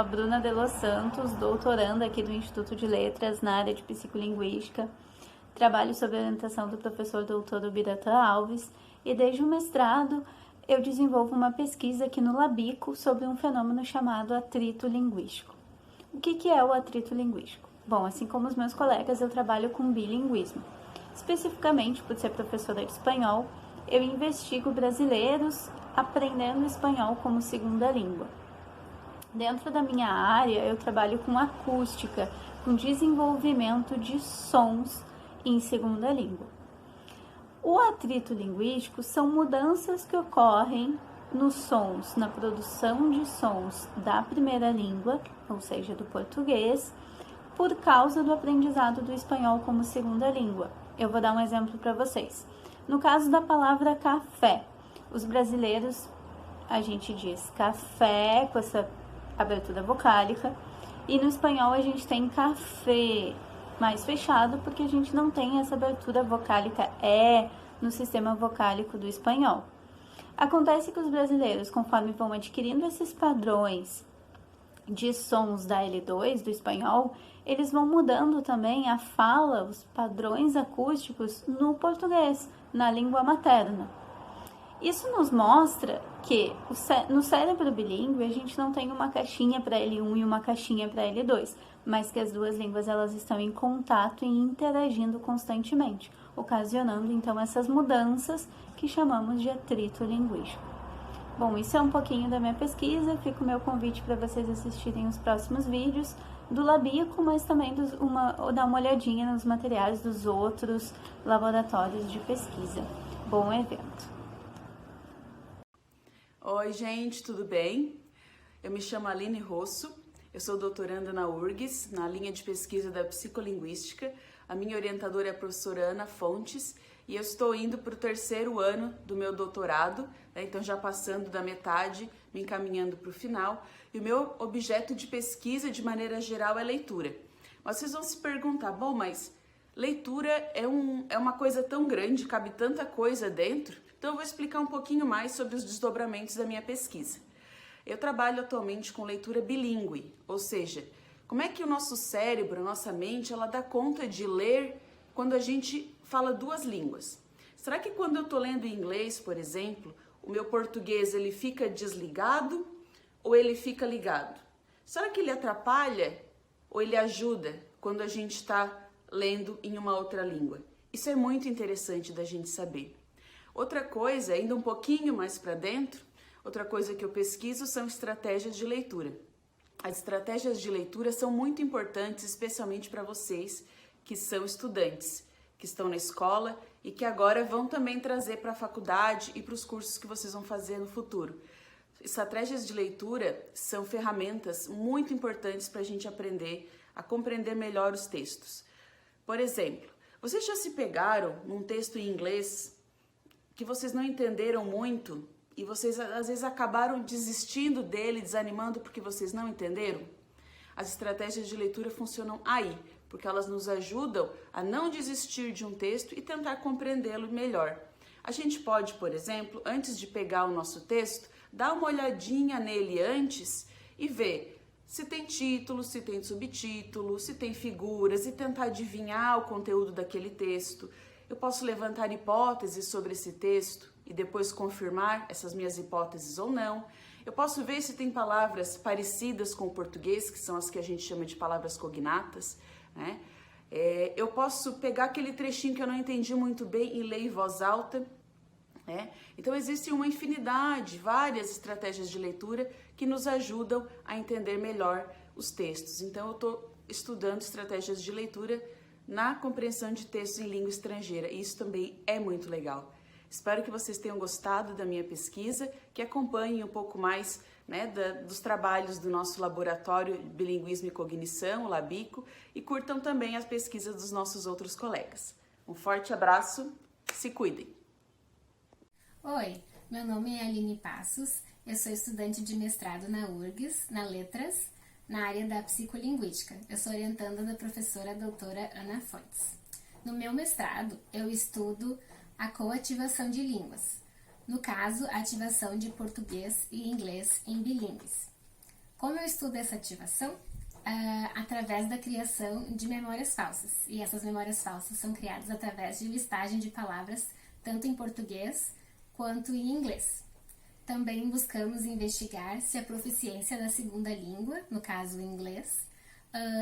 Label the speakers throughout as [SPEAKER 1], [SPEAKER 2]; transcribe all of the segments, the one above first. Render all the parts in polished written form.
[SPEAKER 1] a Bruna de Los Santos, doutoranda aqui do Instituto de Letras na área de Psicolinguística. Trabalho sob a orientação do professor doutor Biratã Alves e desde o mestrado eu desenvolvo uma pesquisa aqui no Labico sobre um fenômeno chamado atrito linguístico. O que é o atrito linguístico? Bom, assim como os meus colegas, eu trabalho com bilinguismo. Especificamente, por ser professora de espanhol, eu investigo brasileiros aprendendo espanhol como segunda língua. Dentro da minha área, eu trabalho com acústica, com desenvolvimento de sons em segunda língua. O atrito linguístico são mudanças que ocorrem nos sons, na produção de sons da primeira língua, ou seja, do português, por causa do aprendizado do espanhol como segunda língua. Eu vou dar um exemplo para vocês. No caso da palavra café, os brasileiros, a gente diz café com essa abertura vocálica, e no espanhol a gente tem café mais fechado, porque a gente não tem essa abertura vocálica no sistema vocálico do espanhol. Acontece que os brasileiros, conforme vão adquirindo esses padrões de sons da L2 do espanhol, eles vão mudando também a fala, os padrões acústicos no português, na língua materna. Isso nos mostra que no cérebro bilíngue a gente não tem uma caixinha para L1 e uma caixinha para L2, mas que as duas línguas elas estão em contato e interagindo constantemente, ocasionando então essas mudanças que chamamos de atrito linguístico. Bom, isso é um pouquinho da minha pesquisa, fica o meu convite para vocês assistirem os próximos vídeos do Labico, mas também dar uma olhadinha nos materiais dos outros laboratórios de pesquisa. Bom evento!
[SPEAKER 2] Oi, gente, tudo bem? Eu me chamo Aline Rosso, eu sou doutoranda na URGS, na linha de pesquisa da psicolinguística. A minha orientadora é a professora Ana Fontes e eu estou indo para o 3º ano do meu doutorado, né? Então já passando da metade, me encaminhando para o final. E o meu objeto de pesquisa, de maneira geral, é leitura. Mas vocês vão se perguntar, bom, mas leitura é uma coisa tão grande, cabe tanta coisa dentro? Então eu vou explicar um pouquinho mais sobre os desdobramentos da minha pesquisa. Eu trabalho atualmente com leitura bilíngue, ou seja, como é que o nosso cérebro, a nossa mente, ela dá conta de ler quando a gente fala duas línguas? Será que quando eu estou lendo em inglês, por exemplo, o meu português ele fica desligado ou ele fica ligado? Será que ele atrapalha ou ele ajuda quando a gente está lendo em uma outra língua? Isso é muito interessante da gente saber. Outra coisa, ainda um pouquinho mais para dentro, outra coisa que eu pesquiso são estratégias de leitura. As estratégias de leitura são muito importantes, especialmente para vocês que são estudantes, que estão na escola e que agora vão também trazer para a faculdade e para os cursos que vocês vão fazer no futuro. Estratégias de leitura são ferramentas muito importantes para a gente aprender a compreender melhor os textos. Por exemplo, vocês já se pegaram num texto em inglês que vocês não entenderam muito e vocês às vezes acabaram desistindo dele, desanimando porque vocês não entenderam? As estratégias de leitura funcionam aí, porque elas nos ajudam a não desistir de um texto e tentar compreendê-lo melhor. A gente pode, por exemplo, antes de pegar o nosso texto, dar uma olhadinha nele antes e ver se tem título, se tem subtítulo, se tem figuras e tentar adivinhar o conteúdo daquele texto. Eu posso levantar hipóteses sobre esse texto e depois confirmar essas minhas hipóteses ou não. Eu posso ver se tem palavras parecidas com o português, que são as que a gente chama de palavras cognatas, né? Eu posso pegar aquele trechinho que eu não entendi muito bem e ler em voz alta, né? Então existe uma infinidade, várias estratégias de leitura que nos ajudam a entender melhor os textos. Então eu estou estudando estratégias de leitura na compreensão de textos em língua estrangeira. E isso também é muito legal. Espero que vocês tenham gostado da minha pesquisa, que acompanhem um pouco mais, né, dos trabalhos do nosso laboratório de bilinguismo e cognição, o Labico, e curtam também as pesquisas dos nossos outros colegas. Um forte abraço, se cuidem!
[SPEAKER 3] Oi, meu nome é Aline Passos, eu sou estudante de mestrado na URGS, na Letras, na área da psicolinguística. Eu sou orientanda da professora doutora Ana Fontes. No meu mestrado, eu estudo a coativação de línguas, no caso, a ativação de português e inglês em bilíngues. Como eu estudo essa ativação? Através da criação de memórias falsas. E essas memórias falsas são criadas através de listagem de palavras, tanto em português quanto em inglês. Também buscamos investigar se a proficiência da segunda língua, no caso o inglês,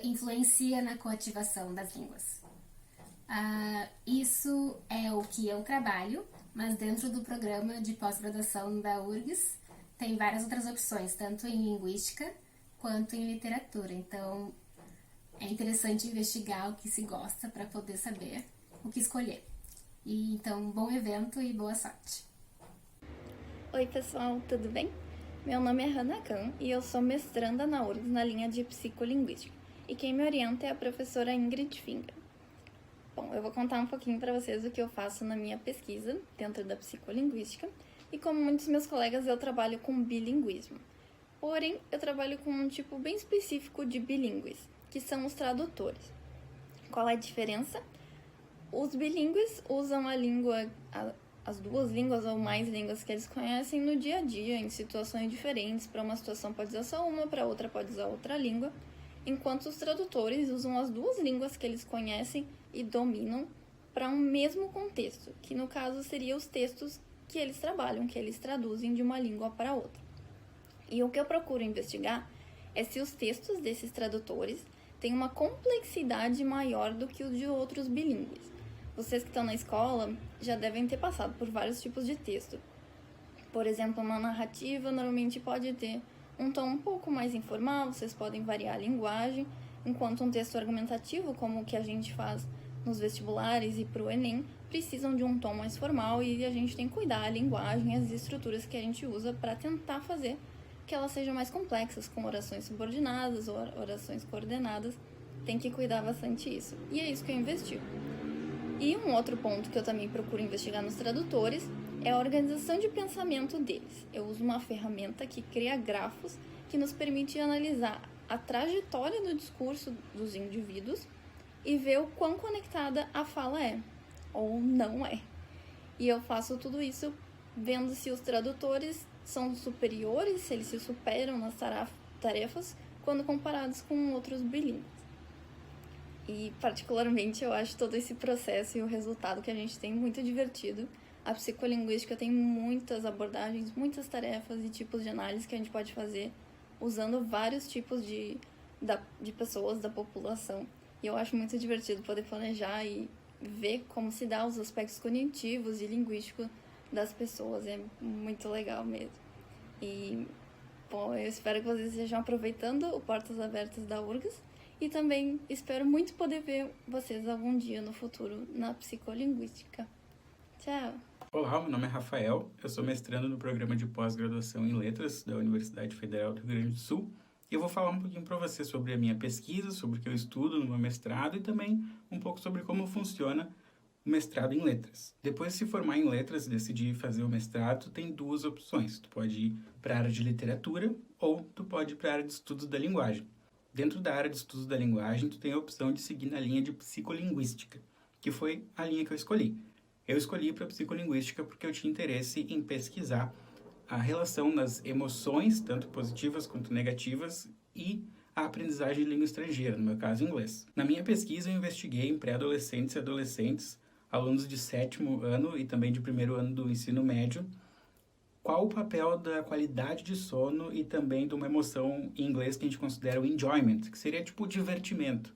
[SPEAKER 3] influencia na coativação das línguas. Isso é o que eu trabalho, mas dentro do programa de pós-graduação da URGS tem várias outras opções, tanto em linguística quanto em literatura. Então é interessante investigar o que se gosta para poder saber o que escolher. Então, bom evento e boa sorte!
[SPEAKER 4] Oi pessoal, tudo bem? Meu nome é Hannah Kahn e eu sou mestranda na URGS na linha de psicolinguística. E quem me orienta é a professora Ingrid Finger. Bom, eu vou contar um pouquinho para vocês o que eu faço na minha pesquisa dentro da psicolinguística. E como muitos meus colegas, eu trabalho com bilinguismo. Porém, eu trabalho com um tipo bem específico de bilíngues, que são os tradutores. Qual é a diferença? Os bilíngues usam a língua, as duas línguas ou mais línguas que eles conhecem no dia a dia, em situações diferentes. Para uma situação pode usar só uma, para outra pode usar outra língua. Enquanto os tradutores usam as duas línguas que eles conhecem e dominam para um mesmo contexto, que no caso seria os textos que eles trabalham, que eles traduzem de uma língua para outra. E o que eu procuro investigar é se os textos desses tradutores têm uma complexidade maior do que os de outros bilíngues. Vocês que estão na escola já devem ter passado por vários tipos de texto. Por exemplo, uma narrativa normalmente pode ter um tom um pouco mais informal, vocês podem variar a linguagem, enquanto um texto argumentativo, como o que a gente faz nos vestibulares e para o Enem, precisam de um tom mais formal e a gente tem que cuidar a linguagem e as estruturas que a gente usa para tentar fazer que elas sejam mais complexas, com orações subordinadas ou orações coordenadas. Tem que cuidar bastante isso. E é isso que eu investigo. E um outro ponto que eu também procuro investigar nos tradutores é a organização de pensamento deles. Eu uso uma ferramenta que cria grafos que nos permite analisar a trajetória do discurso dos indivíduos e ver o quão conectada a fala é, ou não é. E eu faço tudo isso vendo se os tradutores são superiores, se eles se superam nas tarefas quando comparados com outros bilíngues. E, particularmente, eu acho todo esse processo e o resultado que a gente tem muito divertido. A psicolinguística tem muitas abordagens, muitas tarefas e tipos de análise que a gente pode fazer usando vários tipos de pessoas, da população. E eu acho muito divertido poder planejar e ver como se dá os aspectos cognitivos e linguísticos das pessoas. É muito legal mesmo. E, bom, eu espero que vocês estejam aproveitando o Portas Abertas da URGS. E também espero muito poder ver vocês algum dia no futuro na psicolinguística. Tchau!
[SPEAKER 5] Olá, meu nome é Rafael, eu sou mestrando no programa de pós-graduação em Letras da Universidade Federal do Rio Grande do Sul e eu vou falar um pouquinho para você sobre a minha pesquisa, sobre o que eu estudo no meu mestrado e também um pouco sobre como funciona o mestrado em Letras. Depois de se formar em Letras e decidir fazer o mestrado, tu tem duas opções. Tu pode ir para a área de literatura ou tu pode ir para a área de estudos da linguagem. Dentro da área de estudos da linguagem, tu tem a opção de seguir na linha de psicolinguística, que foi a linha que eu escolhi. Eu escolhi para psicolinguística porque eu tinha interesse em pesquisar a relação das emoções, tanto positivas quanto negativas, e a aprendizagem de língua estrangeira, no meu caso, inglês. Na minha pesquisa, eu investiguei em pré-adolescentes e adolescentes, alunos de 7º ano e também de 1º ano do ensino médio, qual o papel da qualidade de sono e também de uma emoção em inglês que a gente considera o enjoyment, que seria tipo divertimento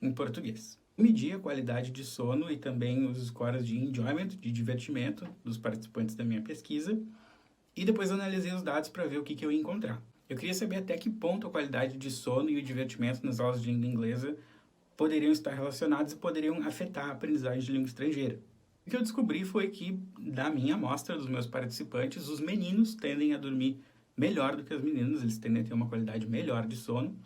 [SPEAKER 5] em português. Medi a qualidade de sono e também os scores de enjoyment, de divertimento, dos participantes da minha pesquisa, e depois analisei os dados para ver o que eu ia encontrar. Eu queria saber até que ponto a qualidade de sono e o divertimento nas aulas de língua inglesa poderiam estar relacionados e poderiam afetar a aprendizagem de língua estrangeira. O que eu descobri foi que, da minha amostra, dos meus participantes, os meninos tendem a dormir melhor do que as meninas, eles tendem a ter uma qualidade melhor de sono.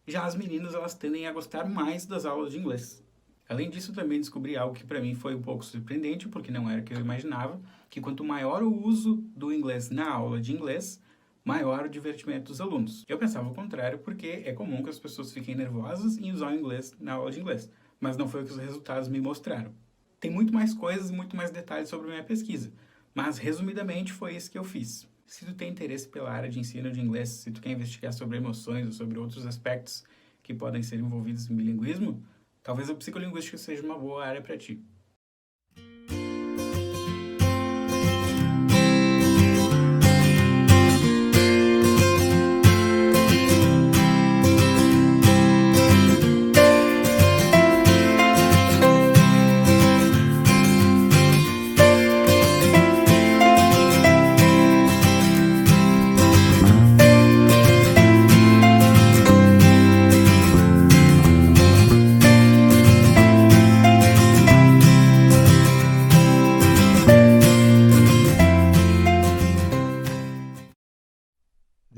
[SPEAKER 5] Já as meninas, elas tendem a gostar mais das aulas de inglês. Além disso, também descobri algo que para mim foi um pouco surpreendente, porque não era o que eu imaginava, que quanto maior o uso do inglês na aula de inglês, maior o divertimento dos alunos. Eu pensava o contrário, porque é comum que as pessoas fiquem nervosas em usar o inglês na aula de inglês, mas não foi o que os resultados me mostraram. Tem muito mais coisas, muito mais detalhes sobre a minha pesquisa, mas resumidamente foi isso que eu fiz. se tu tem interesse pela área de ensino de inglês, se tu quer investigar sobre emoções ou sobre outros aspectos que podem ser envolvidos em bilinguismo, talvez a psicolinguística seja uma boa área para ti.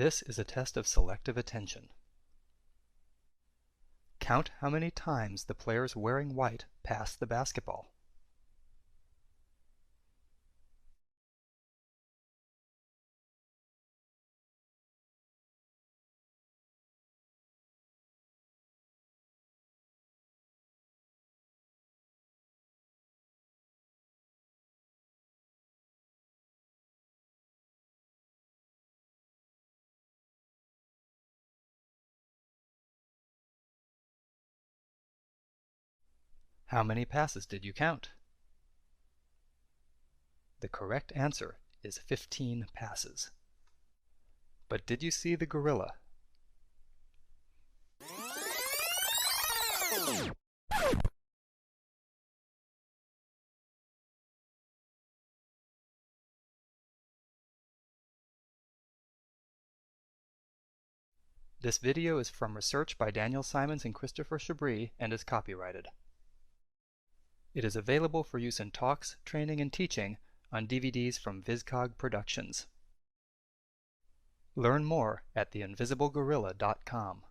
[SPEAKER 6] This is a test of selective attention. Count how many times the players wearing white pass the basketball. How many passes did you count? The correct answer is 15 passes. But did you see the gorilla? This video is from research by Daniel Simons and Christopher Chabris and is copyrighted. It is available for use in talks, training, and teaching on DVDs from VisCog Productions. Learn more at theinvisiblegorilla.com.